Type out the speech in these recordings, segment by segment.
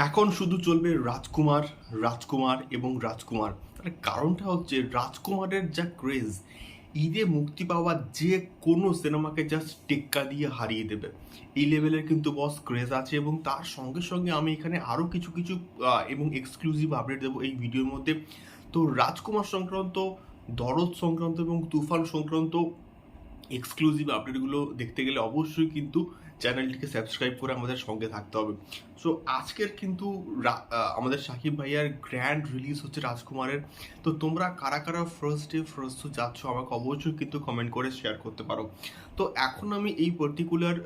এখন শুধু চলবে রাজকুমার, রাজকুমার এবং রাজকুমার। তার কারণটা হচ্ছে রাজকুমারের যা ক্রেজ, ঈদে মুক্তি পাওয়া যে কোনো সিনেমাকে জাস্ট টেক্কা দিয়ে হারিয়ে দেবে, এই লেভেলের কিন্তু বস ক্রেজ আছে। এবং তার সঙ্গে সঙ্গে আমি এখানে আরও কিছু কিছু এবং এক্সক্লুসিভ আপডেট দেবো এই ভিডিওর মধ্যে। তো রাজকুমার সংক্রান্ত, দরদ সংক্রান্ত এবং তুফান সংক্রান্ত এক্সক্লুসিভ আপডেটগুলো দেখতে গেলে অবশ্যই কিন্তু চ্যানেলটিকে সাবস্ক্রাইব করে আমাদের সঙ্গে থাকতে হবে। সো আজকের কিন্তু আমাদের সাকিব ভাইয়ার গ্র্যান্ড রিলিজ হচ্ছে রাজকুমারের। তো তোমরা কারা কারা ফার্স্ট ডে ফার্স্ট শো যাচ্ছ আমাকে অবশ্যই কিন্তু কমেন্ট করে শেয়ার করতে পারো। তো এখন আমি এই পার্টিকুলার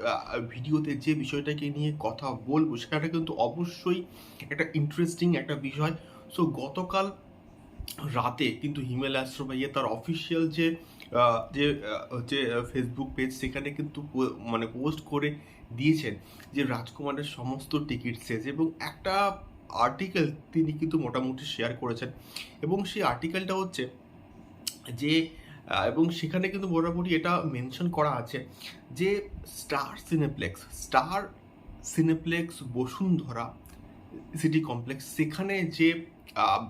ভিডিওতে যে বিষয়টাকে নিয়ে কথা বলবো সেটা কিন্তু অবশ্যই একটা ইন্টারেস্টিং একটা বিষয়। সো গতকাল রাতে কিন্তু হিমেল অ্যাস্ট্রো ভাইয়া তার অফিসিয়াল যে যে হচ্ছে ফেসবুক পেজ, সেখানে কিন্তু মানে পোস্ট করে দিয়েছেন যে রাজকুমারের সমস্ত টিকিট শেষ, এবং একটা আর্টিকেল তিনি কিন্তু মোটামুটি শেয়ার করেছেন। এবং সেই আর্টিকেলটা হচ্ছে যে এবং সেখানে কিন্তু মোটামুটি এটা মেনশন করা আছে যে star cineplex Bashundhara city complex, সেখানে যে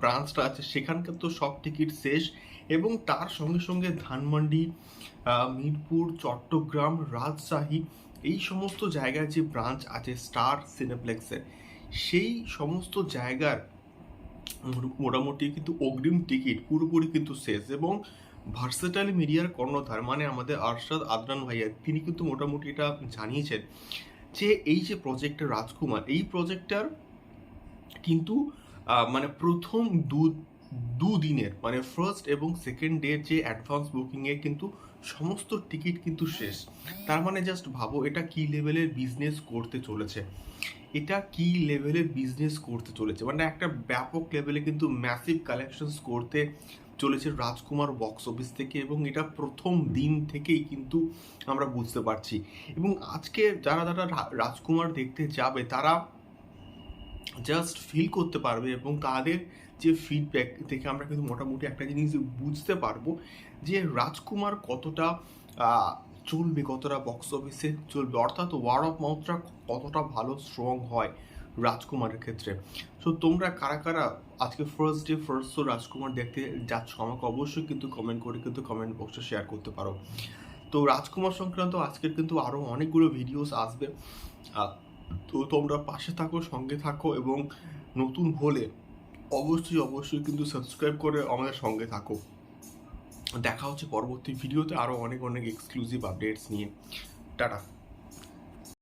ব্রাঞ্চটা আছে সেখানকার তো সব টিকিট শেষ। এবং তার সঙ্গে সঙ্গে ধানমন্ডি, মিরপুর, চট্টগ্রাম, রাজশাহী, এই সমস্ত জায়গায় যে ব্রাঞ্চ আছে স্টার সিনেপ্লেক্সের, সেই সমস্ত জায়গার মোটামুটি কিন্তু অগ্রিম টিকিট পুরোপুরি কিন্তু শেষ। এবং ভার্সেটাইল মিডিয়ার কর্ণধার মানে আমাদের আরশাদ আদনান ভাইয়া, তিনি কিন্তু মোটামুটি এটা জানিয়েছেন যে এই যে প্রজেক্টটা রাজকুমার, এই প্রজেক্টটার কিন্তু মানে প্রথম দুদিনের মানে ফার্স্ট এবং সেকেন্ড ডে যে অ্যাডভান্স বুকিংয়ে কিন্তু সমস্ত টিকিট কিন্তু শেষ। তার মানে জাস্ট ভাবো এটা কি লেভেলের বিজনেস করতে চলেছে, এটা কি লেভেলের বিজনেস করতে চলেছে, মানে একটা ব্যাপক লেভেলে কিন্তু ম্যাসিভ কালেকশনস করতে চলেছে রাজকুমার বক্স অফিস থেকে। এবং এটা প্রথম দিন থেকেই কিন্তু আমরা বুঝতে পারছি। এবং আজকে যারা যারা রাজকুমার দেখতে যাবে তারা জাস্ট ফিল করতে পারবে, এবং তাদের যে ফিডব্যাক থেকে আমরা কিন্তু মোটামুটি একটা জিনিস বুঝতে পারবো যে রাজকুমার কতটা চলবে, কতটা বক্স অফিসে চলবে, অর্থাৎ ওয়ার্ড অফ মাউথটা কতটা ভালো স্ট্রং হয় রাজকুমারের ক্ষেত্রে। সো তোমরা কারা কারা আজকে ফার্স্ট ডে ফার্স্ট শো রাজকুমার দেখতে যাচ্ছ আমাকে অবশ্যই কিন্তু কমেন্ট করে কিন্তু কমেন্ট বক্সে শেয়ার করতে পারো। তো রাজকুমার সংক্রান্ত আজকের কিন্তু আরও অনেকগুলো ভিডিওস আসবে। তো তোমরা পাশে থাকো, সঙ্গে থাকো, এবং নতুন হলে অবশ্যই অবশ্যই কিন্তু সাবস্ক্রাইব করে আমাদের সঙ্গে থাকো। দেখা হচ্ছে পরবর্তী ভিডিওতে আরও অনেক অনেক এক্সক্লুসিভ আপডেটস নিয়ে। টাটা।